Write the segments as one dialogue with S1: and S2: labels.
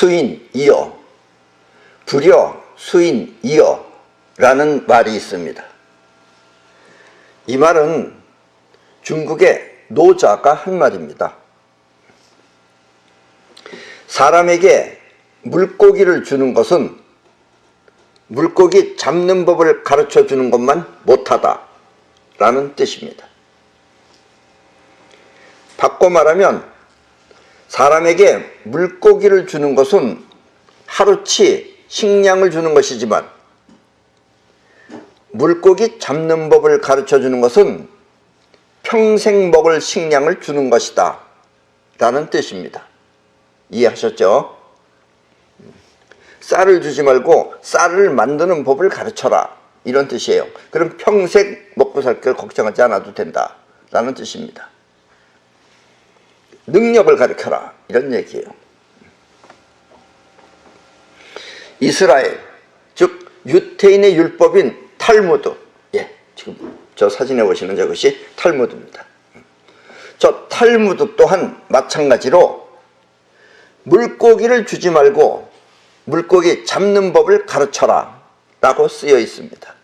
S1: 수인이여 불여 수인이여 라는 말이 있습니다. 이 말은 중국의 노자가 한 말입니다. 사람에게 물고기를 주는 것은 물고기 잡는 법을 가르쳐 주는 것만 못하다 라는 뜻입니다. 바꿔 말하면 사람에게 물고기를 주는 것은 하루치 식량을 주는 것이지만 물고기 잡는 법을 가르쳐 주는 것은 평생 먹을 식량을 주는 것이다 라는 뜻입니다. 이해하셨죠? 쌀을 주지 말고 쌀을 만드는 법을 가르쳐라 이런 뜻이에요. 그럼 평생 먹고 살 걸 걱정하지 않아도 된다 라는 뜻입니다. 능력을 가르쳐라 이런 얘기예요. 이스라엘 즉 유태인의 율법인 탈무드, 지금 저 사진에 보시는 저것이 탈무드입니다. 저 탈무드 또한 마찬가지로 물고기를 주지 말고 물고기 잡는 법을 가르쳐라 라고 쓰여 있습니다.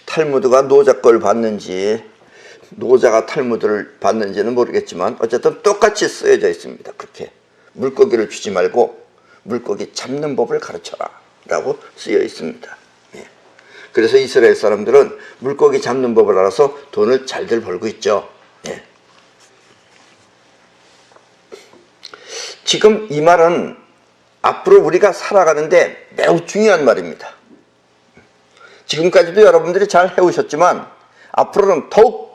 S1: 탈무드가 노자 걸 봤는지 노자가 탈무드를 봤는지는 모르겠지만 어쨌든 똑같이 쓰여져 있습니다. 그렇게 물고기를 주지 말고 물고기 잡는 법을 가르쳐라 라고 쓰여 있습니다. 그래서 이스라엘 사람들은 물고기 잡는 법을 알아서 돈을 잘들 벌고 있죠. 지금 이 말은 앞으로 우리가 살아가는데 매우 중요한 말입니다. 지금까지도 여러분들이 잘 해오셨지만 앞으로는 더욱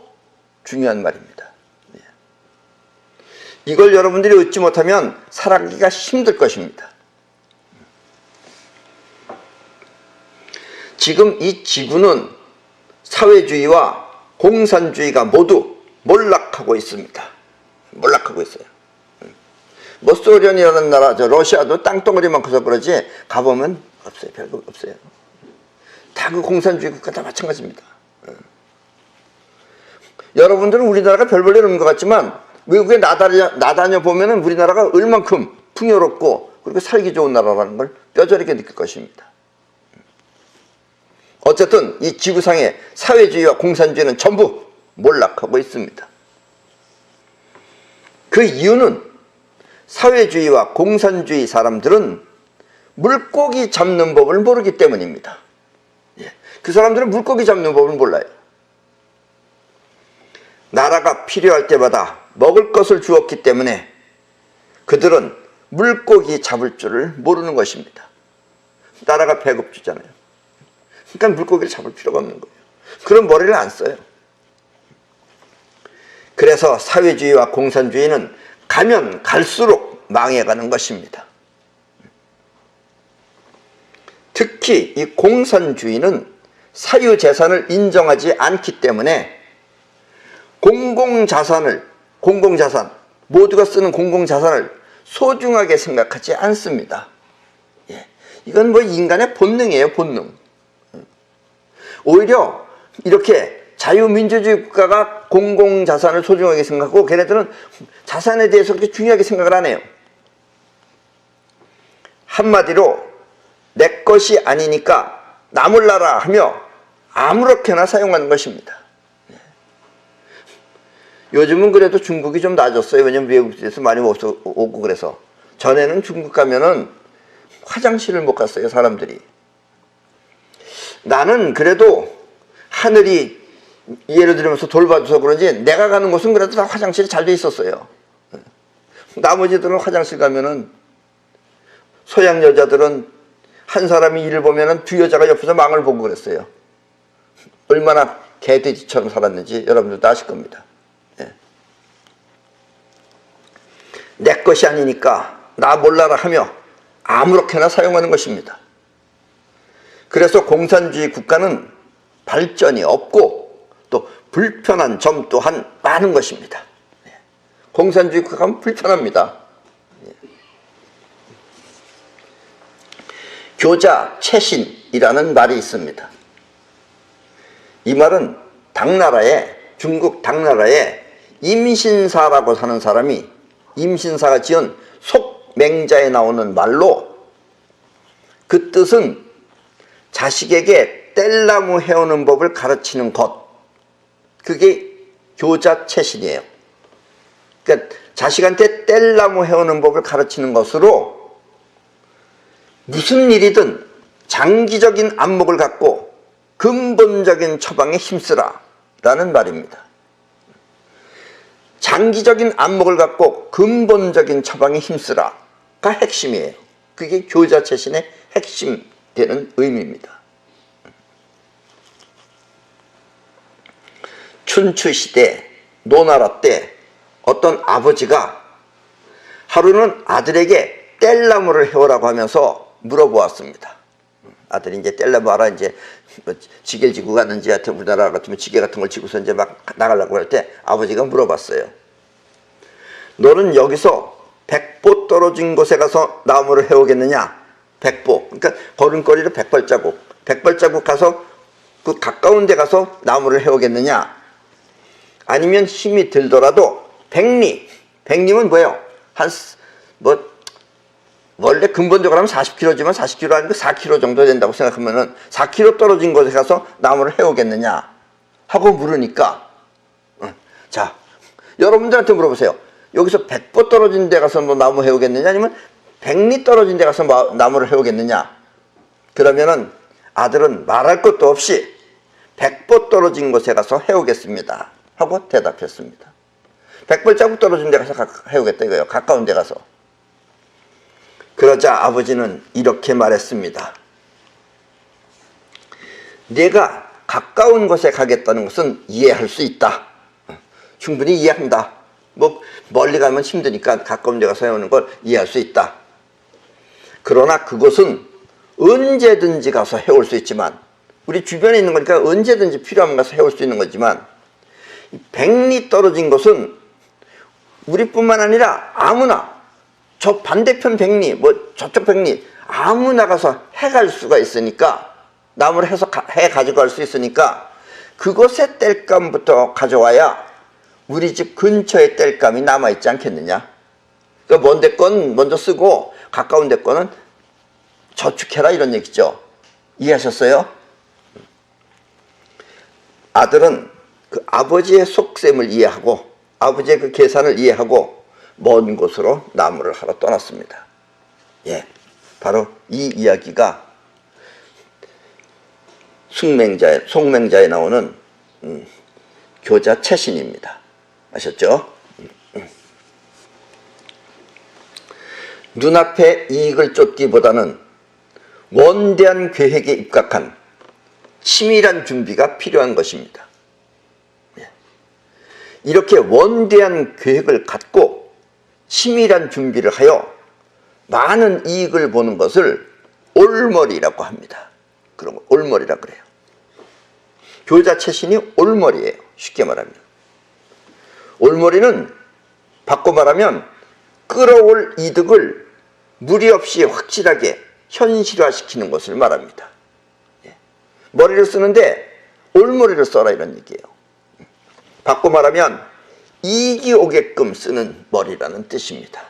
S1: 중요한 말입니다. 이걸 여러분들이 얻지 못하면 살아가기가 힘들 것입니다. 지금 이 지구는 사회주의와 공산주의가 모두 몰락하고 있습니다. 몰락하고 있어요. 뭐 소련이라는 나라, 저 러시아도 땅덩어리만 커서 그러지 가보면 없어요. 별거 없어요. 다 그 공산주의 국가 다 마찬가지입니다. 여러분들은 우리나라가 별 볼 일 없는 것 같지만 외국에 나다녀 보면은 우리나라가 얼만큼 풍요롭고 그리고 살기 좋은 나라라는 걸 뼈저리게 느낄 것입니다. 어쨌든 이 지구상의 사회주의와 공산주의는 전부 몰락하고 있습니다. 그 이유는 사회주의와 공산주의 사람들은 물고기 잡는 법을 모르기 때문입니다. 그 사람들은 물고기 잡는 법을 몰라요. 나라가 필요할 때마다 먹을 것을 주었기 때문에 그들은 물고기 잡을 줄을 모르는 것입니다. 나라가 배급 주잖아요. 그러니까 물고기를 잡을 필요가 없는 거예요. 그런 머리를 안 써요. 그래서 사회주의와 공산주의는 가면 갈수록 망해가는 것입니다. 특히 이 공산주의는 사유재산을 인정하지 않기 때문에 공공자산, 모두가 쓰는 공공자산을 소중하게 생각하지 않습니다. 이건 뭐 인간의 본능이에요, 본능. 오히려 이렇게 자유민주주의 국가가 공공자산을 소중하게 생각하고 걔네들은 자산에 대해서 그렇게 중요하게 생각을 안 해요. 한마디로 내 것이 아니니까 나 몰라라 하며 아무렇게나 사용하는 것입니다. 요즘은 그래도 중국이 좀 나아졌어요. 왜냐면 외국에서 많이 오고 그래서. 전에는 중국 가면은 화장실을 못 갔어요, 사람들이. 나는 그래도 하늘이 예를 들면서 돌봐줘서 그런지 내가 가는 곳은 그래도 다 화장실이 잘 돼 있었어요. 나머지들은 화장실 가면은 서양 여자들은 한 사람이 일을 보면은 두 여자가 옆에서 망을 보고 그랬어요. 얼마나 개돼지처럼 살았는지 여러분들도 아실 겁니다. 내 것이 아니니까 나 몰라라 하며 아무렇게나 사용하는 것입니다. 그래서 공산주의 국가는 발전이 없고 또 불편한 점 또한 많은 것입니다. 공산주의 국가는 불편합니다. 교자 채신이라는 말이 있습니다. 이 말은 당나라에, 중국 당나라에 임신사라고 사는 사람이 임신사가 지은 속맹자에 나오는 말로 그 뜻은 자식에게 뗄나무 해오는 법을 가르치는 것, 그게 교자체신이에요. 그러니까 자식한테 뗄나무 해오는 법을 가르치는 것으로 무슨 일이든 장기적인 안목을 갖고 근본적인 처방에 힘쓰라 라는 말입니다. 장기적인 안목을 갖고 근본적인 처방에 힘쓰라가 핵심이에요. 그게 교자체신의 핵심 되는 의미입니다. 춘추시대 노나라 때 어떤 아버지가 하루는 아들에게 뗄나무를 해오라고 하면서 물어보았습니다. 아들이 이제 뗄나무 하라 이제 뭐 지게를 지고 갔는지, 하여튼 우리나라 같으면 지게 같은 걸 지고서 이제 막 나가려고 할 때 아버지가 물어봤어요. 너는 여기서 100보 떨어진 곳에 가서 나무를 해오겠느냐? 100보. 그러니까 걸음걸이로 100발자국. 100발자국 가서 그 가까운 데 가서 나무를 해오겠느냐? 아니면 힘이 들더라도 100리. 100리면 뭐예요? 원래 근본적으로 하면 40km지만 40km 아니고 4km 정도 된다고 생각하면은 4km 떨어진 곳에 가서 나무를 해오겠느냐? 하고 물으니까, 자, 여러분들한테 물어보세요. 여기서 100보 떨어진 데 가서 뭐 나무 해오겠느냐? 아니면 100리 떨어진 데 가서 나무를 해오겠느냐? 그러면은 아들은 말할 것도 없이 100보 떨어진 곳에 가서 해오겠습니다. 하고 대답했습니다. 100발자국 떨어진 데 가서 해오겠다 이거예요. 가까운 데 가서. 그러자 아버지는 이렇게 말했습니다. 내가 가까운 곳에 가겠다는 것은 이해할 수 있다. 충분히 이해한다. 뭐 멀리 가면 힘드니까 가까운 데 가서 해오는 걸 이해할 수 있다. 그러나 그곳은 언제든지 가서 해올 수 있지만, 우리 주변에 있는 거니까 언제든지 필요하면 가서 해올 수 있는 거지만, 100리 떨어진 곳은 우리뿐만 아니라 아무나, 저 반대편 100리, 뭐 저쪽 100리 아무나 가서 해갈 수가 있으니까, 나무를 해서 해 가져갈 수 있으니까 그곳에 땔감부터 가져와야 우리 집 근처에 땔감이 남아있지 않겠느냐. 그러니까 먼 데 건 먼저 쓰고 가까운 데 거는 저축해라 이런 얘기죠. 이해하셨어요? 아들은 그 아버지의 속셈을 이해하고 아버지의 그 계산을 이해하고 먼 곳으로 나무를 하러 떠났습니다. 예, 바로 이 이야기가 속맹자에 나오는 교자체신입니다. 아셨죠? 눈앞에 이익을 쫓기보다는 원대한 계획에 입각한 치밀한 준비가 필요한 것입니다. 이렇게 원대한 계획을 갖고 치밀한 준비를 하여 많은 이익을 보는 것을 올머리라고 합니다. 그런 거 올머리라고 그래요. 교자체신이 올머리예요. 쉽게 말하면. 올머리는 바꿔 말하면 끌어올 이득을 무리 없이 확실하게 현실화시키는 것을 말합니다. 머리를 쓰는데 올머리를 써라 이런 얘기예요. 바꿔 말하면 이익이 오게끔 쓰는 머리라는 뜻입니다.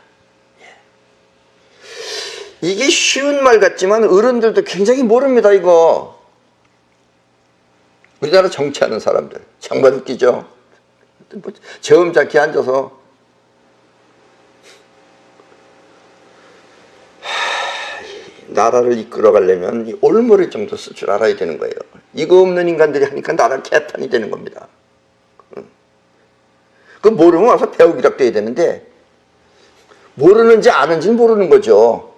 S1: 이게 쉬운 말 같지만 어른들도 굉장히 모릅니다. 이거 우리나라 정치하는 사람들 정말 웃기죠. 뭐 저음잡기 앉아서 나라를 이끌어가려면 이 올머리 정도 쓸 줄 알아야 되는 거예요. 이거 없는 인간들이 하니까 나라 개판이 되는 겁니다. 그 모르면 와서 배우기라도 돼야 되는데 모르는지 아는지는 모르는 거죠.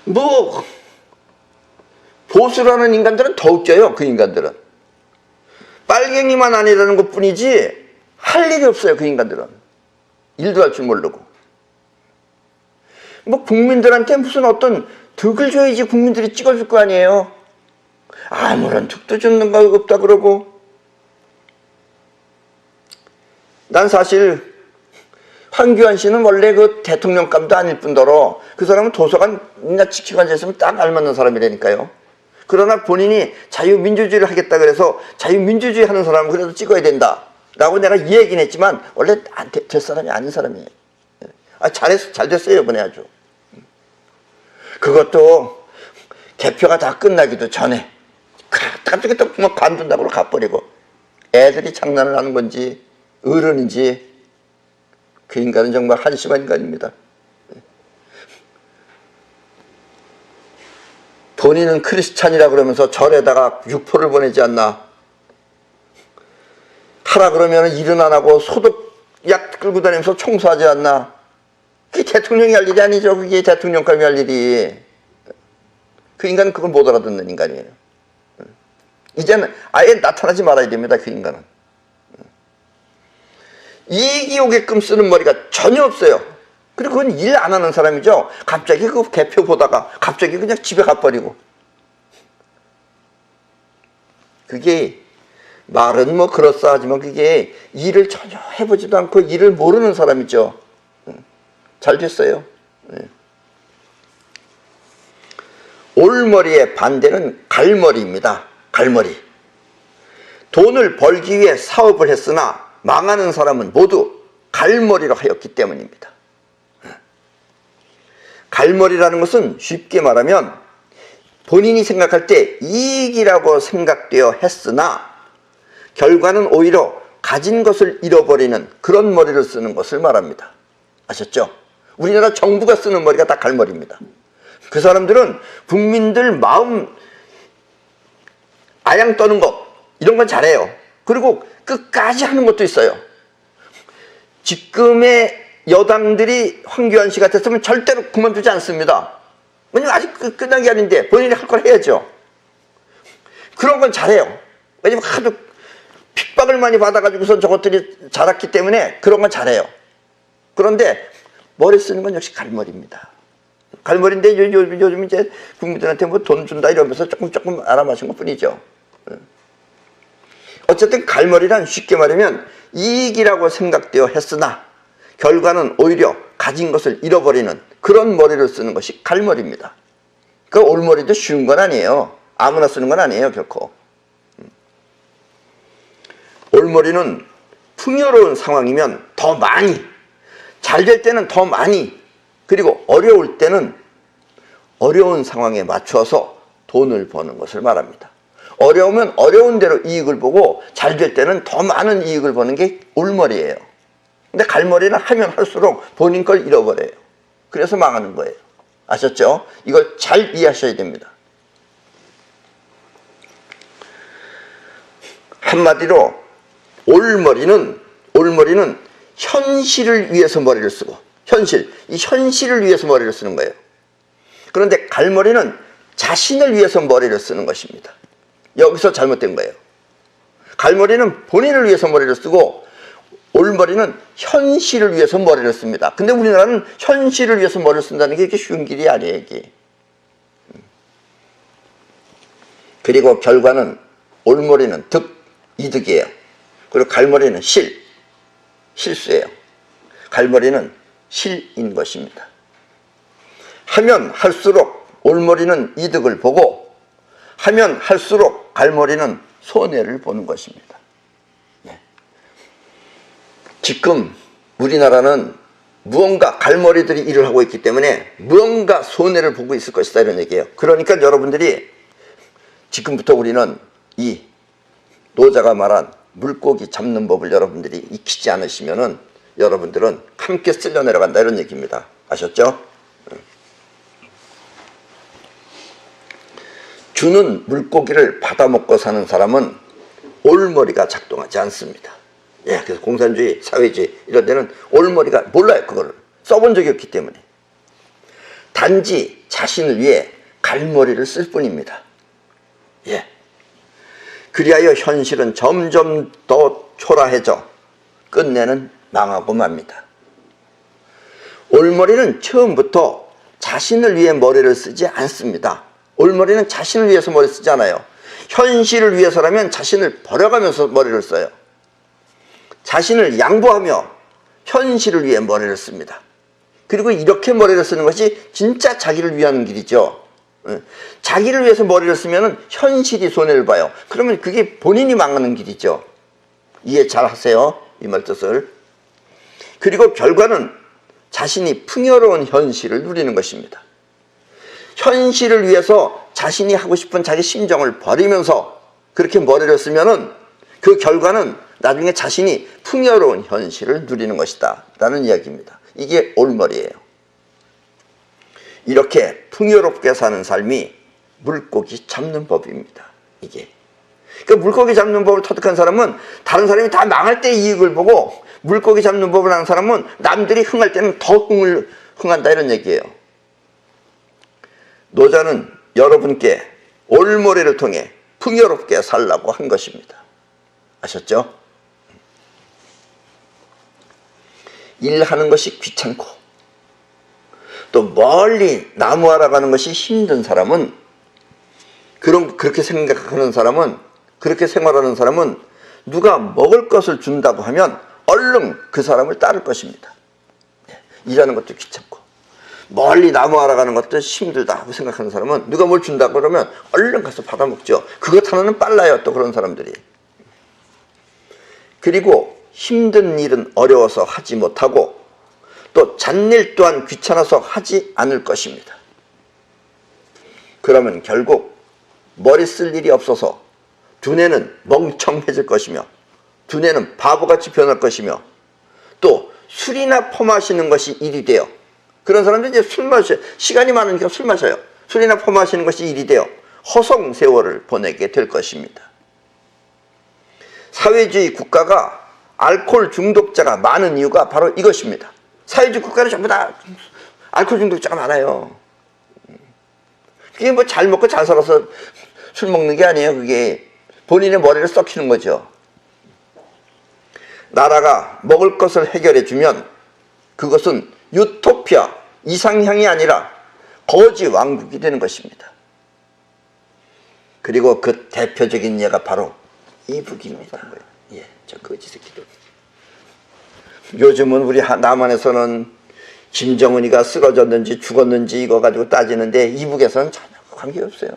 S1: 뭐 보수라는 인간들은 더 웃겨요. 그 인간들은 빨갱이만 아니라는 것 뿐이지 할 일이 없어요. 그 인간들은 일도 할 줄 모르고 뭐 국민들한테 무슨 어떤 득을 줘야지 국민들이 찍어줄 거 아니에요. 아무런 득도 주는 거 없다 그러고. 난 사실 황교안 씨는 원래 그 대통령감도 아닐 뿐더러 그 사람은 도서관 지키고 앉아있으면 딱 알맞는 사람이라니까요. 그러나 본인이 자유민주주의를 하겠다 그래서 자유민주주의 하는 사람은 그래도 찍어야 된다 라고 내가 이 얘기는 했지만 원래 될 사람이 아닌 사람이에요. 잘 됐어요 이번에 아주. 그것도 개표가 다 끝나기도 전에 갑자기 또 막 관둔다고 가버리고, 애들이 장난을 하는 건지 어른인지 그 인간은 정말 한심한 인간입니다. 본인은 크리스찬이라 그러면서 절에다가 육포를 보내지 않나, 하라 그러면 일은 안 하고 소독약 끌고 다니면서 청소하지 않나. 그게 대통령이 할 일이 아니죠. 그게 대통령감이 할 일이. 그 인간은 그걸 못 알아듣는 인간이에요. 이제는 아예 나타나지 말아야 됩니다. 그 인간은. 이익이 오게끔 쓰는 머리가 전혀 없어요. 그리고 그건 일 안 하는 사람이죠. 갑자기 그 개표 보다가 갑자기 그냥 집에 가버리고. 그게 말은 뭐 그럴싸하지만 그게 일을 전혀 해보지도 않고 일을 모르는 사람이죠. 잘 됐어요. 올머리의 반대는 갈머리입니다. 갈머리. 돈을 벌기 위해 사업을 했으나 망하는 사람은 모두 갈머리로 하였기 때문입니다. 갈머리라는 것은 쉽게 말하면 본인이 생각할 때 이익이라고 생각되어 했으나 결과는 오히려 가진 것을 잃어버리는 그런 머리를 쓰는 것을 말합니다. 아셨죠? 우리나라 정부가 쓰는 머리가 다 갈머리입니다. 그 사람들은 국민들 마음 아양 떠는 거 이런 건 잘해요. 그리고 끝까지 하는 것도 있어요. 지금의 여당들이 황교안 씨 같았으면 절대로 그만두지 않습니다. 왜냐면 아직 끝난 게 아닌데 본인이 할 걸 해야죠. 그런 건 잘해요. 왜냐면 하도 핍박을 많이 받아가지고선 저것들이 자랐기 때문에 그런 건 잘해요. 그런데 머리 쓰는 건 역시 갈머리입니다. 갈머리인데 요즘 이제 국민들한테 뭐 돈 준다 이러면서 조금 알아마신 것 뿐이죠. 어쨌든 갈머리란 쉽게 말하면 이익이라고 생각되어 했으나 결과는 오히려 가진 것을 잃어버리는 그런 머리를 쓰는 것이 갈머리입니다. 그 올머리도 쉬운 건 아니에요. 아무나 쓰는 건 아니에요, 결코. 올머리는 풍요로운 상황이면 더 많이, 잘 될 때는 더 많이, 그리고 어려울 때는 어려운 상황에 맞춰서 돈을 버는 것을 말합니다. 어려우면 어려운 대로 이익을 보고 잘 될 때는 더 많은 이익을 보는 게 올머리예요. 근데 갈머리는 하면 할수록 본인 걸 잃어버려요. 그래서 망하는 거예요. 아셨죠? 이걸 잘 이해하셔야 됩니다. 한마디로 올머리는 현실을 위해서 머리를 쓰고, 이 현실을 위해서 머리를 쓰는 거예요. 그런데 갈머리는 자신을 위해서 머리를 쓰는 것입니다. 여기서 잘못된 거예요. 갈머리는 본인을 위해서 머리를 쓰고 올머리는 현실을 위해서 머리를 씁니다. 근데 우리나라는 현실을 위해서 머리를 쓴다는 게 이렇게 쉬운 길이 아니에요, 이게. 그리고 결과는 올머리는 이득이에요. 그리고 갈머리는 실수예요. 갈머리는 실인 것입니다. 하면 할수록 올머리는 이득을 보고 하면 할수록 갈머리는 손해를 보는 것입니다. 네. 지금 우리나라는 무언가 갈머리들이 일을 하고 있기 때문에 무언가 손해를 보고 있을 것이다 이런 얘기예요. 그러니까 여러분들이 지금부터 우리는 이 노자가 말한 물고기 잡는 법을 여러분들이 익히지 않으시면은 여러분들은 함께 쓸려 내려간다 이런 얘기입니다. 아셨죠? 주는 물고기를 받아먹고 사는 사람은 올머리가 작동하지 않습니다. 예, 그래서 공산주의, 사회주의 이런 데는 올머리가 몰라요. 그거를 써본 적이 없기 때문에. 단지 자신을 위해 갈머리를 쓸 뿐입니다. 예. 그리하여 현실은 점점 더 초라해져 끝내는 망하고 맙니다. 올머리는 처음부터 자신을 위해 머리를 쓰지 않습니다. 올머리는 자신을 위해서 머리를 쓰지 않아요. 현실을 위해서라면 자신을 버려가면서 머리를 써요. 자신을 양보하며 현실을 위해 머리를 씁니다. 그리고 이렇게 머리를 쓰는 것이 진짜 자기를 위한 길이죠. 자기를 위해서 머리를 쓰면 현실이 손해를 봐요. 그러면 그게 본인이 망하는 길이죠. 이해 잘 하세요. 이 말 뜻을. 그리고 결과는 자신이 풍요로운 현실을 누리는 것입니다. 현실을 위해서 자신이 하고 싶은 자기 심정을 버리면서 그렇게 머리를 쓰면은 그 결과는 나중에 자신이 풍요로운 현실을 누리는 것이다 라는 이야기입니다. 이게 올머리예요. 이렇게 풍요롭게 사는 삶이 물고기 잡는 법입니다. 이게. 그러니까 물고기 잡는 법을 터득한 사람은 다른 사람이 다 망할 때 이익을 보고, 물고기 잡는 법을 아는 사람은 남들이 흥할 때는 더 흥한다 이런 얘기예요. 노자는 여러분께 올머리를 통해 풍요롭게 살라고 한 것입니다. 아셨죠? 일하는 것이 귀찮고 또 멀리 나무하러 가는 것이 힘든 사람은, 그렇게 생각하는 사람은, 그렇게 생활하는 사람은 누가 먹을 것을 준다고 하면 얼른 그 사람을 따를 것입니다. 일하는 것도 귀찮고 멀리 나무하러 가는 것도 힘들다고 생각하는 사람은 누가 뭘 준다고 그러면 얼른 가서 받아먹죠. 그것 하나는 빨라요. 또 그런 사람들이. 그리고 힘든 일은 어려워서 하지 못하고 또 잡일 또한 귀찮아서 하지 않을 것입니다. 그러면 결국 머리 쓸 일이 없어서 두뇌는 멍청해질 것이며 두뇌는 바보같이 변할 것이며 또 술이나 퍼마시는 것이 일이 되어, 그런 사람들이 이제 술 마셔요. 시간이 많으니까 술 마셔요. 술이나 퍼마시는 것이 일이 되어 허송 세월을 보내게 될 것입니다. 사회주의 국가가 알코올 중독자가 많은 이유가 바로 이것입니다. 사회주의 국가는 전부 다 알코올 중독자가 많아요. 그게 뭐 잘 먹고 잘 살아서 술 먹는 게 아니에요. 그게 본인의 머리를 썩히는 거죠. 나라가 먹을 것을 해결해 주면 그것은 유토피아, 이상향이 아니라 거지 왕국이 되는 것입니다. 그리고 그 대표적인 예가 바로 이북입니다. 예, 저 거지 새끼들. 요즘은 우리 남한에서는 김정은이가 쓰러졌는지 죽었는지 이거 가지고 따지는데 이북에서는 전혀 관계없어요.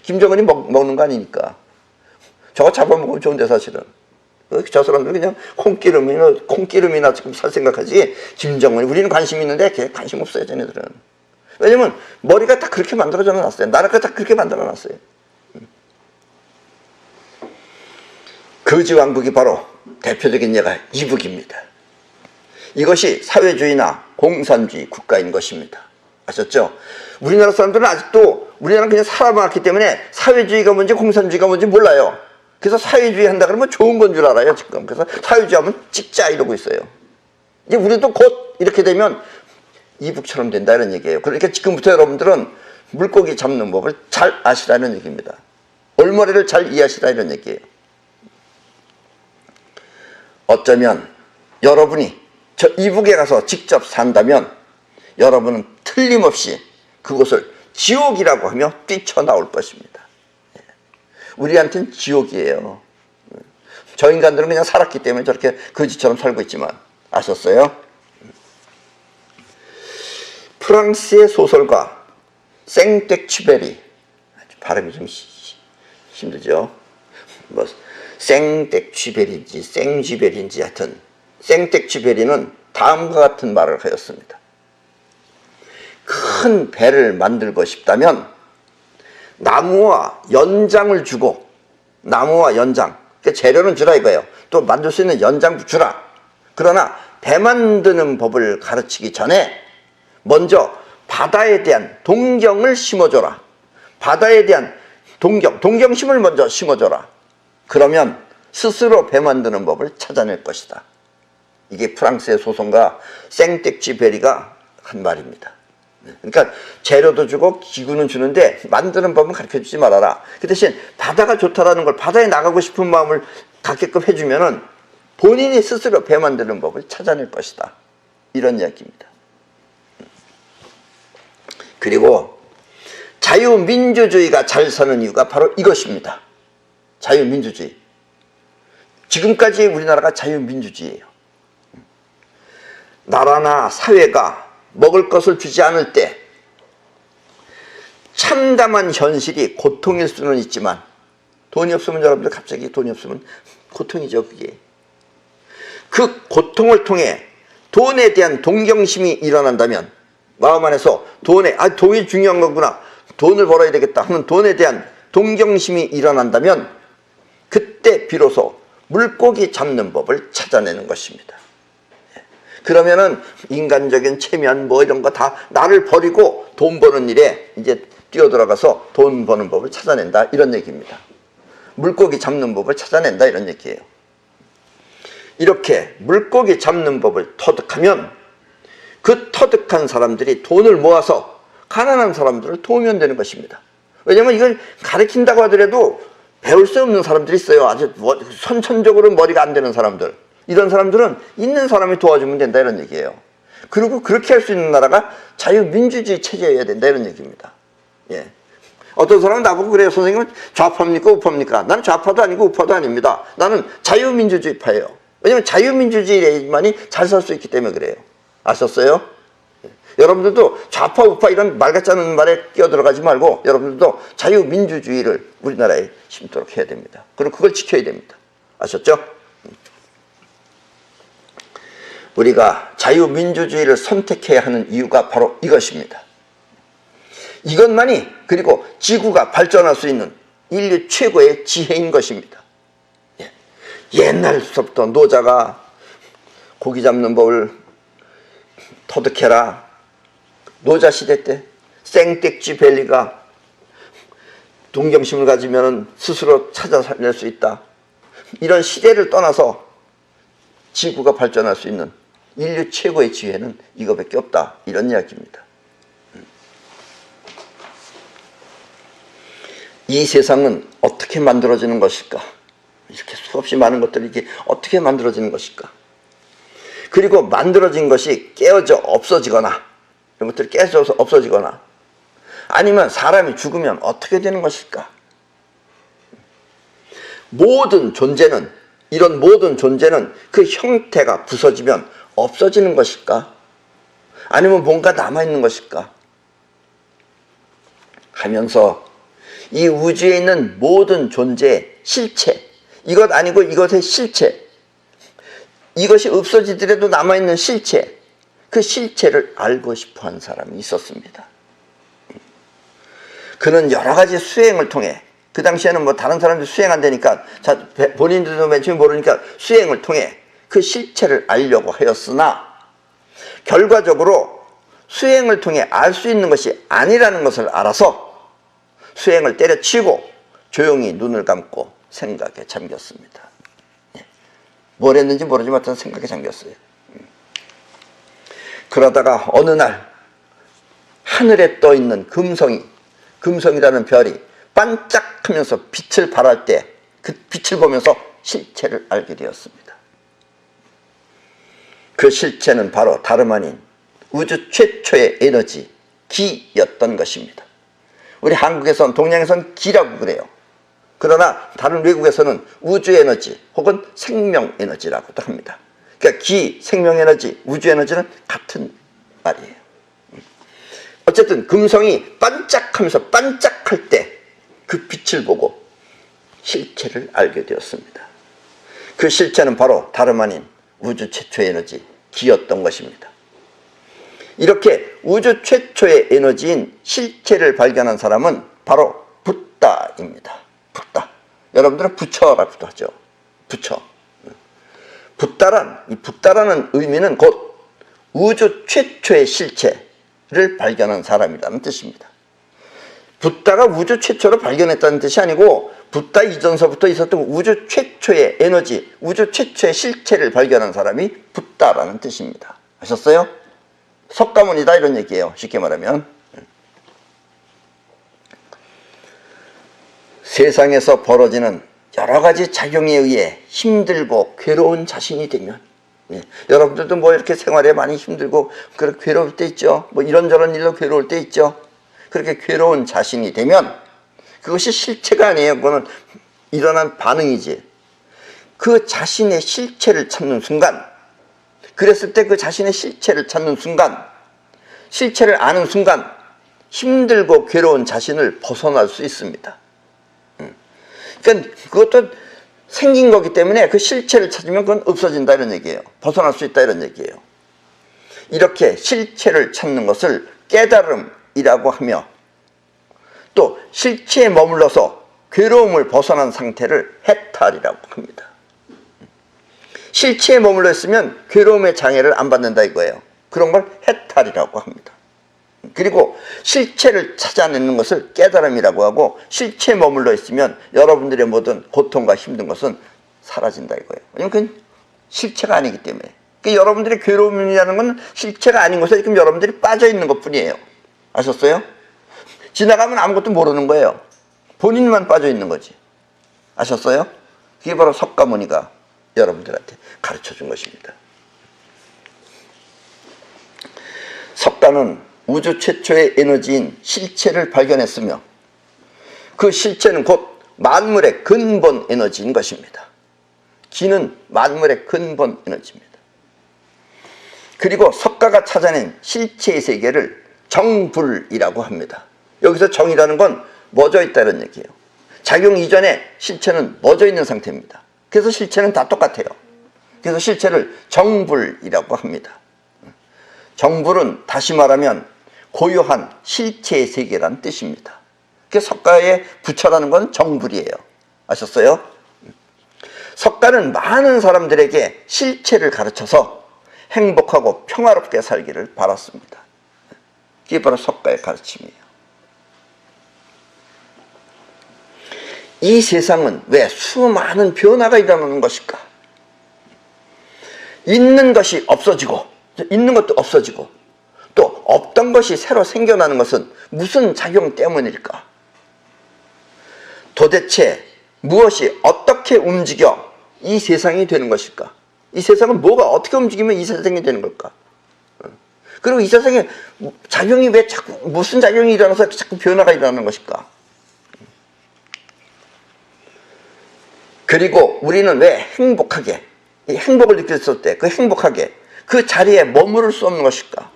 S1: 김정은이 먹는 거 아니니까. 저거 잡아먹으면 좋은데 사실은. 저 사람들 그냥 콩기름이나 지금 살 생각하지, 김정은이 우리는 관심 있는데 걔 관심 없어요. 쟤네들은. 왜냐면 머리가 다 그렇게 만들어져 놨어요. 나라가 다 그렇게 만들어 놨어요. 거지왕국이 바로 대표적인 예가 이북입니다. 이것이 사회주의나 공산주의 국가인 것입니다. 아셨죠? 우리나라 사람들은 아직도, 우리나라는 그냥 살아왔기 때문에 사회주의가 뭔지 공산주의가 뭔지 몰라요. 그래서 사회주의 한다 그러면 좋은 건 줄 알아요, 지금. 그래서 사회주의 하면 찍자 이러고 있어요. 이제 우리도 곧 이렇게 되면 이북처럼 된다 이런 얘기예요. 그러니까 지금부터 여러분들은 물고기 잡는 법을 잘 아시라는 얘기입니다. 올머리를 잘 이해하시라 이런 얘기예요. 어쩌면 여러분이 저 이북에 가서 직접 산다면 여러분은 틀림없이 그곳을 지옥이라고 하며 뛰쳐나올 것입니다. 우리한테는 지옥이에요. 저 인간들은 그냥 살았기 때문에 저렇게 거지처럼 살고 있지만, 아셨어요? 프랑스의 소설가 생텍쥐베리, 발음이 좀 힘들죠? 뭐 생텍쥐베리인지 생쥐베리인지 하여튼 생텍쥐베리는 다음과 같은 말을 하였습니다. 큰 배를 만들고 싶다면 나무와 연장을 주고, 나무와 연장, 그러니까 재료는 주라 이거예요. 또 만들 수 있는 연장도 주라. 그러나 배 만드는 법을 가르치기 전에 먼저 바다에 대한 동경을 심어줘라. 바다에 대한 동경심을 먼저 심어줘라. 그러면 스스로 배 만드는 법을 찾아낼 것이다. 이게 프랑스의 소설가 생텍쥐베리가 한 말입니다. 그러니까 재료도 주고 기구는 주는데 만드는 법은 가르쳐주지 말아라. 그 대신 바다가 좋다라는 걸, 바다에 나가고 싶은 마음을 갖게끔 해주면은 본인이 스스로 배 만드는 법을 찾아낼 것이다. 이런 이야기입니다. 그리고 자유민주주의가 잘 사는 이유가 바로 이것입니다. 자유민주주의. 지금까지 우리나라가 자유민주주의예요. 나라나 사회가 먹을 것을 주지 않을 때 참담한 현실이 고통일 수는 있지만, 돈이 없으면, 여러분들 갑자기 돈이 없으면 고통이죠. 그게 그 고통을 통해 돈에 대한 동경심이 일어난다면, 마음 안에서 돈이 중요한 거구나, 돈을 벌어야 되겠다 하는 돈에 대한 동경심이 일어난다면, 그때 비로소 물고기 잡는 법을 찾아내는 것입니다. 그러면은 인간적인 체면 뭐 이런 거 다 나를 버리고 돈 버는 일에 이제 뛰어들어가서 돈 버는 법을 찾아낸다, 이런 얘기입니다. 물고기 잡는 법을 찾아낸다, 이런 얘기예요. 이렇게 물고기 잡는 법을 터득하면 그 터득한 사람들이 돈을 모아서 가난한 사람들을 도우면 되는 것입니다. 왜냐하면 이걸 가르친다고 하더라도 배울 수 없는 사람들이 있어요. 아주 선천적으로 머리가 안 되는 사람들. 이런 사람들은 있는 사람이 도와주면 된다, 이런 얘기예요. 그리고 그렇게 할 수 있는 나라가 자유민주주의 체제여야 된다, 이런 얘기입니다. 예. 어떤 사람은 나보고 그래요. 선생님은 좌파입니까 우파입니까? 나는 좌파도 아니고 우파도 아닙니다. 나는 자유민주주의파예요. 왜냐면 자유민주주의만이 잘 살 수 있기 때문에 그래요. 아셨어요? 예. 여러분들도 좌파 우파 이런 말 같지 않은 말에 끼어들어가지 말고 여러분들도 자유민주주의를 우리나라에 심도록 해야 됩니다. 그리고 그걸 지켜야 됩니다. 아셨죠? 우리가 자유민주주의를 선택해야 하는 이유가 바로 이것입니다. 이것만이 그리고 지구가 발전할 수 있는 인류 최고의 지혜인 것입니다. 옛날부터 노자가 고기 잡는 법을 터득해라. 노자 시대 때 생텍쥐밸리가 동경심을 가지면 스스로 찾아 살릴 수 있다. 이런 시대를 떠나서 지구가 발전할 수 있는 인류 최고의 지혜는 이거밖에 없다, 이런 이야기입니다. 이 세상은 어떻게 만들어지는 것일까? 이렇게 수없이 많은 것들이 이게 어떻게 만들어지는 것일까? 그리고 만들어진 것이 깨어져 없어지거나, 이런 것들이 깨져서 없어지거나, 아니면 사람이 죽으면 어떻게 되는 것일까? 이런 모든 존재는 그 형태가 부서지면 없어지는 것일까? 아니면 뭔가 남아있는 것일까? 하면서 이 우주에 있는 모든 존재의 실체, 이것 아니고 이것의 실체, 이것이 없어지더라도 남아있는 실체, 그 실체를 알고 싶어한 사람이 있었습니다. 그는 여러 가지 수행을 통해, 그 당시에는 뭐 다른 사람들이 수행한다니까 본인들도 맨 처음에 모르니까 수행을 통해 그 실체를 알려고 하였으나 결과적으로 수행을 통해 알 수 있는 것이 아니라는 것을 알아서 수행을 때려치우고 조용히 눈을 감고 생각에 잠겼습니다. 뭘 했는지 모르지만 어떤 생각에 잠겼어요. 그러다가 어느 날 하늘에 떠있는 금성이라는 별이 반짝하면서 빛을 발할 때 그 빛을 보면서 실체를 알게 되었습니다. 그 실체는 바로 다름 아닌 우주 최초의 에너지 기였던 것입니다. 우리 한국에선 동양에선 기라고 그래요. 그러나 다른 외국에서는 우주 에너지 혹은 생명 에너지라고도 합니다. 그러니까 기, 생명 에너지, 우주 에너지는 같은 말이에요. 어쨌든 금성이 반짝하면서 반짝할 때 그 빛을 보고 실체를 알게 되었습니다. 그 실체는 바로 다름 아닌 우주 최초의 에너지 기였던 것입니다. 이렇게 우주 최초의 에너지인 실체를 발견한 사람은 바로 붓다입니다. 붓다. 여러분들은 부처라고도 하죠. 부처. 붓다라는 의미는 곧 우주 최초의 실체를 발견한 사람이라는 뜻입니다. 붓다가 우주 최초로 발견했다는 뜻이 아니고 붓다 이전서부터 있었던 우주 최초의 에너지, 우주 최초의 실체를 발견한 사람이 붓다라는 뜻입니다. 아셨어요? 석가모니다 이런 얘기예요. 쉽게 말하면. 세상에서 벌어지는 여러 가지 작용에 의해 힘들고 괴로운 자신이 되면, 여러분들도 뭐 이렇게 생활에 많이 힘들고 그렇게 괴로울 때 있죠. 뭐 이런저런 일로 괴로울 때 있죠. 그렇게 괴로운 자신이 되면 그것이 실체가 아니에요. 그거는 일어난 반응이지. 그 자신의 실체를 찾는 순간, 그랬을 때 그 자신의 실체를 찾는 순간, 실체를 아는 순간 힘들고 괴로운 자신을 벗어날 수 있습니다. 그러니까 그것도 생긴 거기 때문에 그 실체를 찾으면 그건 없어진다 이런 얘기예요. 벗어날 수 있다 이런 얘기예요. 이렇게 실체를 찾는 것을 깨달음이라고 하며 또 실체에 머물러서 괴로움을 벗어난 상태를 해탈이라고 합니다. 실체에 머물러 있으면 괴로움의 장애를 안 받는다 이거예요. 그런 걸 해탈이라고 합니다. 그리고 실체를 찾아내는 것을 깨달음이라고 하고 실체에 머물러 있으면 여러분들의 모든 고통과 힘든 것은 사라진다 이거예요. 왜냐면 그건 실체가 아니기 때문에. 그러니까 여러분들의 괴로움이라는 건 실체가 아닌 곳에 지금 여러분들이 빠져 있는 것 뿐이에요. 아셨어요? 지나가면 아무것도 모르는 거예요. 본인만 빠져 있는 거지. 아셨어요? 그게 바로 석가모니가 여러분들한테 가르쳐 준 것입니다. 석가는 우주 최초의 에너지인 실체를 발견했으며 그 실체는 곧 만물의 근본 에너지인 것입니다. 기는 만물의 근본 에너지입니다. 그리고 석가가 찾아낸 실체의 세계를 정불이라고 합니다. 여기서 정이라는 건 멎어 있다는 얘기예요. 작용 이전에 실체는 멎어 있는 상태입니다. 그래서 실체는 다 똑같아요. 그래서 실체를 정불이라고 합니다. 정불은 다시 말하면 고요한 실체의 세계라는 뜻입니다. 그래서 석가의 부처라는 건 정불이에요. 아셨어요? 석가는 많은 사람들에게 실체를 가르쳐서 행복하고 평화롭게 살기를 바랐습니다. 그게 바로 석가의 가르침이에요. 이 세상은 왜 수많은 변화가 일어나는 것일까? 있는 것이 없어지고 있는 것도 없어지고 또 없던 것이 새로 생겨나는 것은 무슨 작용 때문일까? 도대체 무엇이 어떻게 움직여 이 세상이 되는 것일까? 이 세상은 뭐가 어떻게 움직이면 이 세상이 되는 걸까? 그리고 이 세상에 작용이 왜 자꾸 무슨 작용이 일어나서 자꾸 변화가 일어나는 것일까? 그리고 우리는 왜 행복하게 이 행복을 느꼈을 때 그 행복하게 그 자리에 머무를 수 없는 것일까?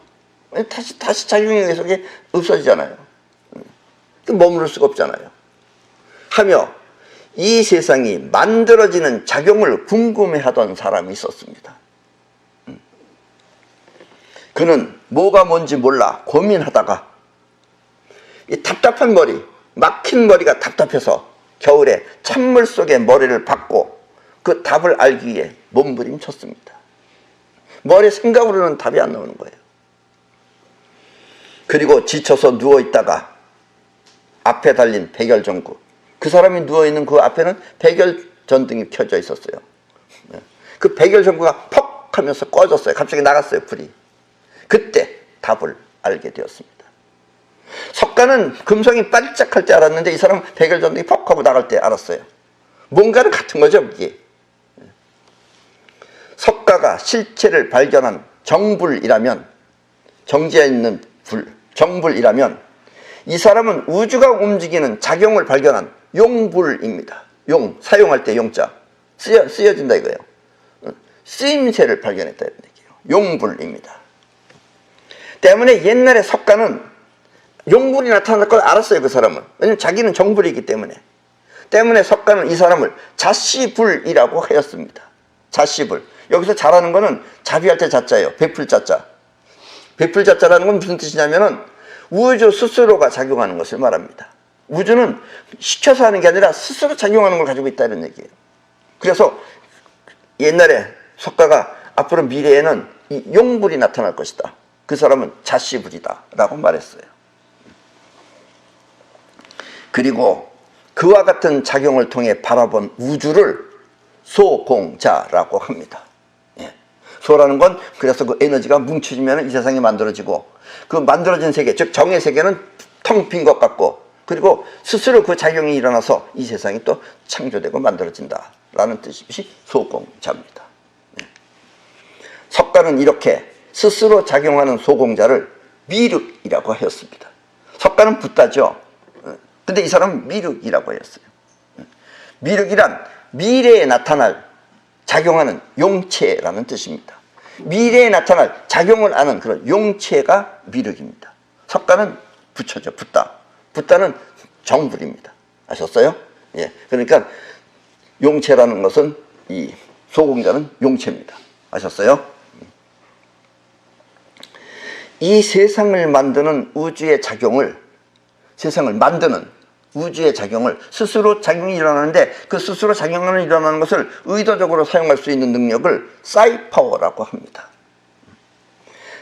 S1: 다시 작용에 의해서 그게 없어지잖아요. 머무를 수가 없잖아요. 하며 이 세상이 만들어지는 작용을 궁금해하던 사람이 있었습니다. 그는 뭐가 뭔지 몰라 고민하다가 이 답답한 머리, 막힌 머리가 답답해서 겨울에 찬물 속에 머리를 박고 그 답을 알기 위해 몸부림쳤습니다. 머리 생각으로는 답이 안 나오는 거예요. 그리고 지쳐서 누워있다가 앞에 달린 백열전구, 그 사람이 누워있는 그 앞에는 백열전등이 켜져 있었어요. 그 백열전구가 퍽 하면서 꺼졌어요. 갑자기 나갔어요, 불이. 그때 답을 알게 되었습니다. 석가는 금성이 반짝할 때 알았는데 이 사람은 백열전등이 퍽 하고 나갈 때 알았어요. 뭔가는 같은 거죠, 이게. 석가가 실체를 발견한 정불이라면, 정지해 있는 불, 정불이라면 이 사람은 우주가 움직이는 작용을 발견한 용불입니다. 용, 사용할 때 용자, 쓰여진다 이거예요. 쓰임새를 발견했다 이런 얘기예요. 용불입니다. 때문에 옛날에 석가는 용불이 나타날 걸 알았어요, 그 사람은. 왜냐면 자기는 정불이기 때문에. 때문에 석가는 이 사람을 자씨불이라고 하였습니다. 자씨불. 여기서 자라는 거는 자비할 때 자자예요. 베풀 자자. 베풀 자자라는 건 무슨 뜻이냐면은 우주 스스로가 작용하는 것을 말합니다. 우주는 시켜서 하는 게 아니라 스스로 작용하는 걸 가지고 있다 이런 얘기예요. 그래서 옛날에 석가가 앞으로 미래에는 이 용불이 나타날 것이다. 그 사람은 자씨불이다 라고 말했어요. 그리고 그와 같은 작용을 통해 바라본 우주를 소공자라고 합니다. 예. 소라는 건 그래서 그 에너지가 뭉쳐지면 이 세상이 만들어지고 그 만들어진 세계, 즉 정의 세계는 텅 빈 것 같고 그리고 스스로 그 작용이 일어나서 이 세상이 또 창조되고 만들어진다라는 뜻이 소공자입니다. 예. 석가는 이렇게 스스로 작용하는 소공자를 미륵이라고 하였습니다. 석가는 붓다죠. 근데 이 사람은 미륵이라고 하였어요. 미륵이란 미래에 나타날 작용하는 용체라는 뜻입니다. 미래에 나타날 작용을 아는 그런 용체가 미륵입니다. 석가는 부처죠. 붓다. 붓다는 정불입니다. 아셨어요? 예. 그러니까 용체라는 것은 이 소공자는 용체입니다. 아셨어요? 이 세상을 만드는 우주의 작용을, 세상을 만드는 우주의 작용을 스스로 작용이 일어나는데 그 스스로 작용하는 일어나는 것을 의도적으로 사용할 수 있는 능력을 사이파워라고 합니다.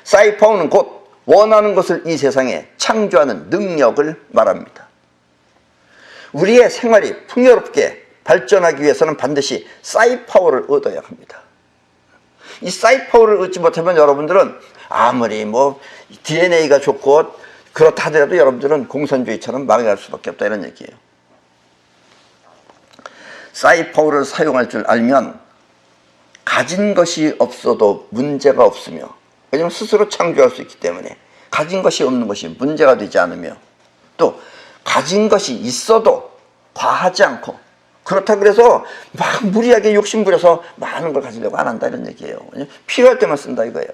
S1: 사이파워는 곧 원하는 것을 이 세상에 창조하는 능력을 말합니다. 우리의 생활이 풍요롭게 발전하기 위해서는 반드시 사이파워를 얻어야 합니다. 이 사이파워를 얻지 못하면 여러분들은 아무리 뭐 DNA가 좋고 그렇다 하더라도 여러분들은 공산주의처럼 망해갈 수밖에 없다 이런 얘기예요. 사이파워를 사용할 줄 알면 가진 것이 없어도 문제가 없으며, 왜냐하면 스스로 창조할 수 있기 때문에 가진 것이 없는 것이 문제가 되지 않으며, 또 가진 것이 있어도 과하지 않고, 그렇다고 그래서 막 무리하게 욕심부려서 많은 걸 가지려고 안 한다 이런 얘기예요. 필요할 때만 쓴다 이거예요.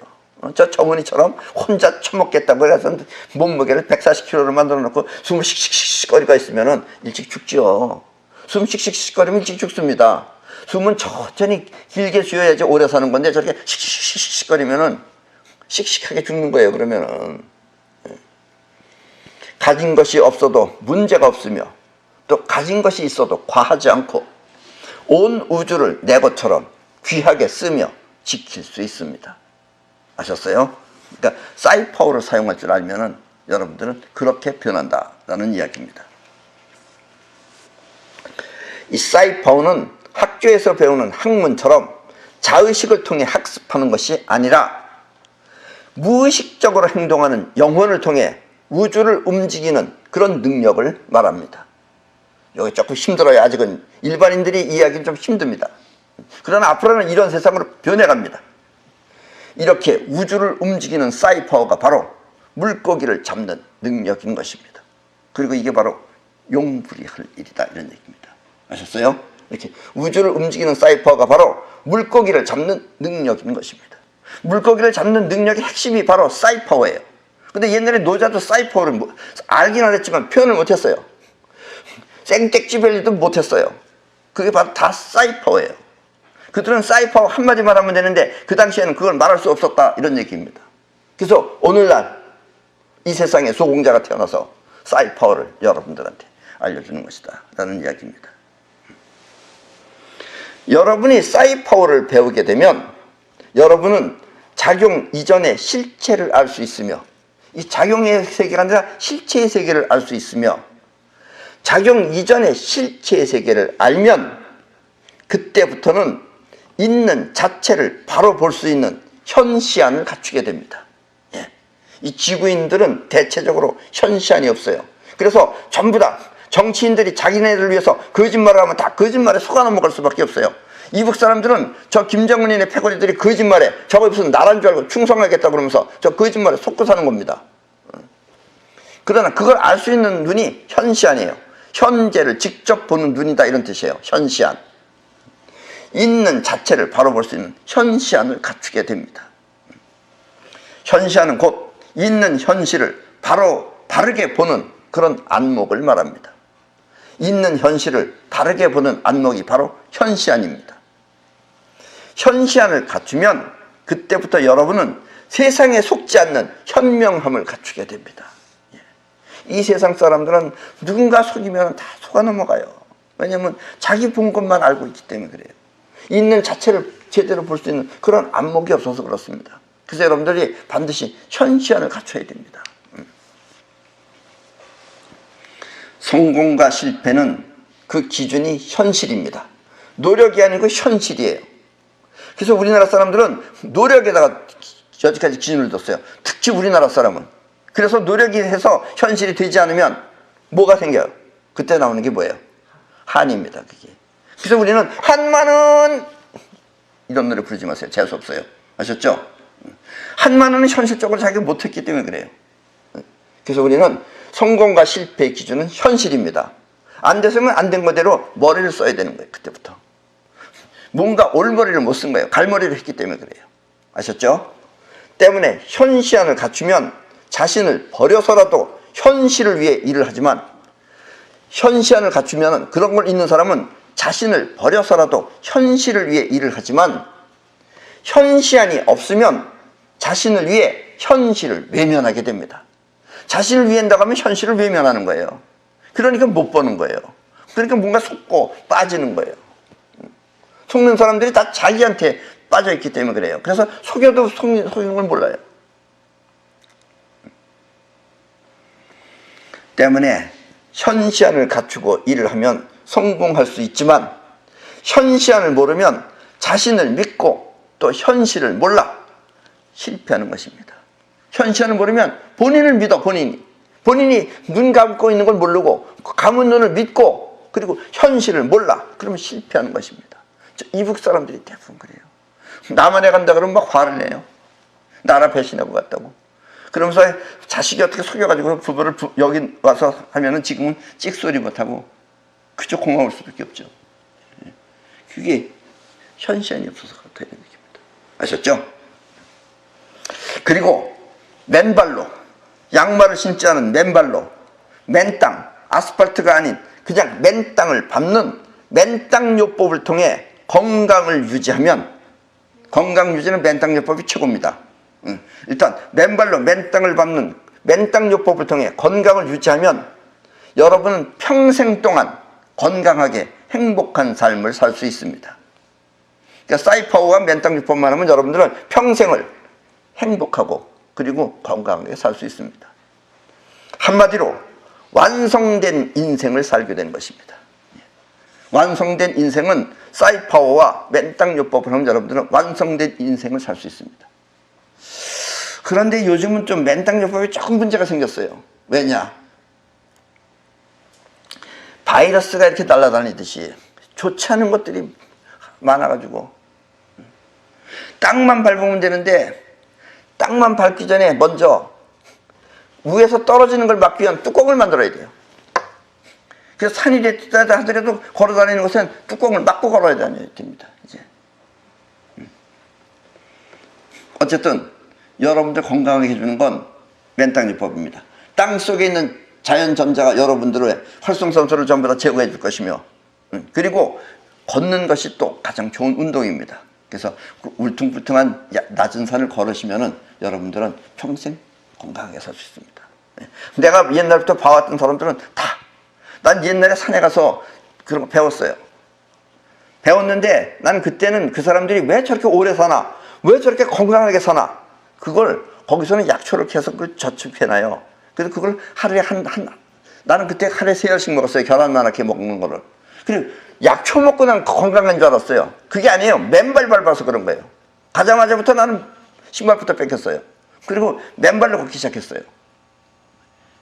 S1: 저 정은이처럼 혼자 처먹겠다고 해서 몸무게를 140kg를 만들어 놓고 숨을 씩씩씩 거리가 있으면 일찍 죽지요. 숨 씩씩씩 거리면 일찍 죽습니다. 숨은 천천히 길게 쉬어야지 오래 사는 건데 저렇게 씩씩씩 거리면은 씩씩하게 죽는 거예요. 그러면은 가진 것이 없어도 문제가 없으며, 또 가진 것이 있어도 과하지 않고 온 우주를 내 것처럼 귀하게 쓰며 지킬 수 있습니다. 아셨어요? 그러니까 사이파워를 사용할 줄 알면은 여러분들은 그렇게 변한다라는 이야기입니다. 이 사이파워는 학교에서 배우는 학문처럼 자의식을 통해 학습하는 것이 아니라 무의식적으로 행동하는 영혼을 통해 우주를 움직이는 그런 능력을 말합니다. 여기 조금 힘들어요. 아직은 일반인들이 이해하기는 좀 힘듭니다. 그러나 앞으로는 이런 세상으로 변해갑니다. 이렇게 우주를 움직이는 사이파워가 바로 물고기를 잡는 능력인 것입니다. 그리고 이게 바로 용불이할 일이다 이런 얘기입니다. 아셨어요? 이렇게 우주를 움직이는 사이파워가 바로 물고기를 잡는 능력인 것입니다. 물고기를 잡는 능력의 핵심이 바로 사이파워예요. 근데 옛날에 노자도 사이파워를 알기는 했지만 표현을 못했어요. 생떼찌벨리도 못했어요. 그게 바로 다 사이파워예요. 그들은 사이파워 한마디만 하면 되는데 그 당시에는 그걸 말할 수 없었다 이런 얘기입니다. 그래서 오늘날 이 세상에 소공자가 태어나서 사이파워를 여러분들한테 알려주는 것이다 라는 이야기입니다. 여러분이 사이파워를 배우게 되면 여러분은 작용 이전의 실체를 알 수 있으며, 이 작용의 세계가 아니라 실체의 세계를 알 수 있으며, 작용 이전의 실체의 세계를 알면 그때부터는 있는 자체를 바로 볼 수 있는 현시안을 갖추게 됩니다. 예. 이 지구인들은 대체적으로 현시안이 없어요. 그래서 전부 다 정치인들이 자기네들을 위해서 거짓말을 하면 다 거짓말에 속아 넘어갈 수밖에 없어요. 이북 사람들은 저 김정은이네 패거리들이 거짓말에 저거 무슨 나라인 줄 알고 충성하겠다 그러면서 저 거짓말에 속고 사는 겁니다. 그러나 그걸 알 수 있는 눈이 현시안이에요. 현재를 직접 보는 눈이다 이런 뜻이에요. 현시안. 있는 자체를 바로 볼 수 있는 현시안을 갖추게 됩니다. 현시안은 곧 있는 현실을 바르게 보는 그런 안목을 말합니다. 있는 현실을 바르게 보는 안목이 바로 현시안입니다. 현시안을 갖추면 그때부터 여러분은 세상에 속지 않는 현명함을 갖추게 됩니다. 이 세상 사람들은 누군가 속이면 다 속아 넘어가요. 왜냐하면 자기 본 것만 알고 있기 때문에 그래요. 있는 자체를 제대로 볼 수 있는 그런 안목이 없어서 그렇습니다. 그래서 여러분들이 반드시 현시안을 갖춰야 됩니다. 성공과 실패는 그 기준이 현실입니다. 노력이 아니고 현실이에요. 그래서 우리나라 사람들은 노력에다가 여기까지 기준을 뒀어요. 특히 우리나라 사람은. 그래서 노력이 해서 현실이 되지 않으면 뭐가 생겨요? 그때 나오는 게 뭐예요? 한입니다. 그게. 그래서 우리는 한마는 이런 노래 부르지 마세요. 재수 없어요. 아셨죠? 한마는 현실적으로 자기가 못했기 때문에 그래요. 그래서 우리는 성공과 실패의 기준은 현실입니다. 안 됐으면 안 된 거대로 머리를 써야 되는 거예요. 그때부터. 뭔가 올머리를 못 쓴 거예요. 갈머리를 했기 때문에 그래요. 아셨죠? 때문에 현시안을 갖추면 자신을 버려서라도 현실을 위해 일을 하지만, 현시안을 갖추면 그런 걸 있는 사람은 자신을 버려서라도 현실을 위해 일을 하지만 현시안이 없으면 자신을 위해 현실을 외면하게 됩니다. 자신을 위한다고 하면 현실을 외면하는 거예요. 그러니까 못 보는 거예요. 그러니까 뭔가 속고 빠지는 거예요. 속는 사람들이 다 자기한테 빠져있기 때문에 그래요. 그래서 속여도 속이는 걸 몰라요. 때문에 현시안을 갖추고 일을 하면 성공할 수 있지만 현시안을 모르면 자신을 믿고 또 현실을 몰라 실패하는 것입니다. 현시안을 모르면 본인을 믿어. 본인이 눈 감고 있는 걸 모르고 감은 눈을 믿고 그리고 현실을 몰라. 그러면 실패하는 것입니다. 이북 사람들이 대부분 그래요. 남한에 간다 그러면 막 화를 내요. 나라 배신하고 갔다고. 그러면서 자식이 어떻게 속여가지고 부부를 여기 와서 하면은 지금은 찍소리 못하고 그저 고마울 수밖에 없죠. 그게 현시안이 없어서 그렇다 이런 얘기입니다. 아셨죠? 그리고 맨발로 양말을 신지 않은 맨발로 맨땅 아스팔트가 아닌 그냥 맨땅을 밟는 맨땅요법을 통해 건강을 유지하면 건강 유지는 맨땅요법이 최고입니다. 일단 맨발로 맨땅을 밟는 맨땅요법을 통해 건강을 유지하면 여러분은 평생 동안 건강하게 행복한 삶을 살 수 있습니다. 그러니까 사이파워와 맨땅요법만 하면 여러분들은 평생을 행복하고 그리고 건강하게 살 수 있습니다. 한마디로 완성된 인생을 살게 되는 것입니다. 완성된 인생은 사이파워와 맨땅요법을 하면 여러분들은 완성된 인생을 살 수 있습니다. 그런데 요즘은 좀 맨땅요법에 조금 문제가 생겼어요. 왜냐? 바이러스가 이렇게 날아다니듯이 좋지 않은 것들이 많아가지고 땅만 밟으면 되는데 땅만 밟기 전에 먼저 위에서 떨어지는 걸 막기 위한 뚜껑을 만들어야 돼요. 그래서 산이 됐다 하더라도 걸어다니는 것은 뚜껑을 막고 걸어야 됩니다. 이제. 어쨌든 여러분들 건강하게 해주는 건 맨땅요법입니다. 땅 속에 있는 자연 전자가 여러분들의 활성산소를 전부 다 제거해 줄 것이며 그리고 걷는 것이 또 가장 좋은 운동입니다. 그래서 울퉁불퉁한 낮은 산을 걸으시면은 여러분들은 평생 건강하게 살 수 있습니다. 내가 옛날부터 봐왔던 사람들은 다 난 옛날에 산에 가서 그런 거 배웠어요. 배웠는데 난 그때는 그 사람들이 왜 저렇게 오래 사나 왜 저렇게 건강하게 사나 그걸 거기서는 약초를 계속 저축해놔요. 그래서 그걸 하루에 나는 그때 하루에 3알씩 먹었어요. 계란만 이렇게 먹는 거를. 그리고 약초 먹고 난 건강한 줄 알았어요. 그게 아니에요. 맨발 밟아서 그런 거예요. 가자마자부터 나는 신발부터 뺏겼어요. 그리고 맨발로 걷기 시작했어요.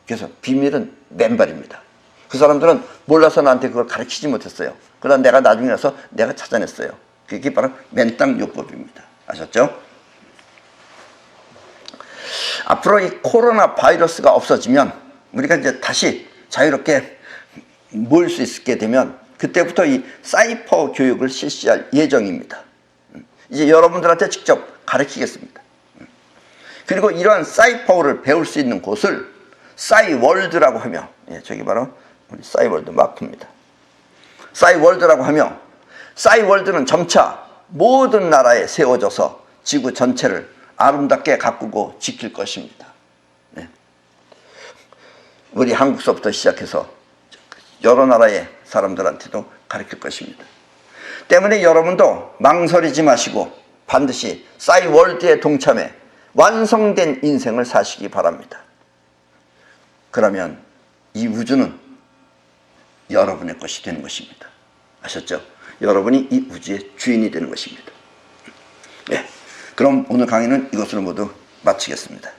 S1: 그래서 비밀은 맨발입니다. 그 사람들은 몰라서 나한테 그걸 가르치지 못했어요. 그러나 내가 나중에 와서 내가 찾아냈어요. 그게 바로 맨땅요법입니다. 아셨죠? 앞으로 이 코로나 바이러스가 없어지면 우리가 이제 다시 자유롭게 모일 수 있게 되면 그때부터 이 사이퍼 교육을 실시할 예정입니다. 이제 여러분들한테 직접 가르치겠습니다. 그리고 이러한 사이퍼를 배울 수 있는 곳을 싸이월드라고 하며 저기 바로 우리 싸이월드 마크입니다. 싸이월드라고 하며 싸이월드는 점차 모든 나라에 세워져서 지구 전체를 아름답게 가꾸고 지킬 것입니다. 우리 한국서부터 시작해서 여러 나라의 사람들한테도 가르칠 것입니다. 때문에 여러분도 망설이지 마시고 반드시 싸이월드에 동참해 완성된 인생을 사시기 바랍니다. 그러면 이 우주는 여러분의 것이 되는 것입니다. 아셨죠? 여러분이 이 우주의 주인이 되는 것입니다. 네, 그럼 오늘 강의는 이것으로 모두 마치겠습니다.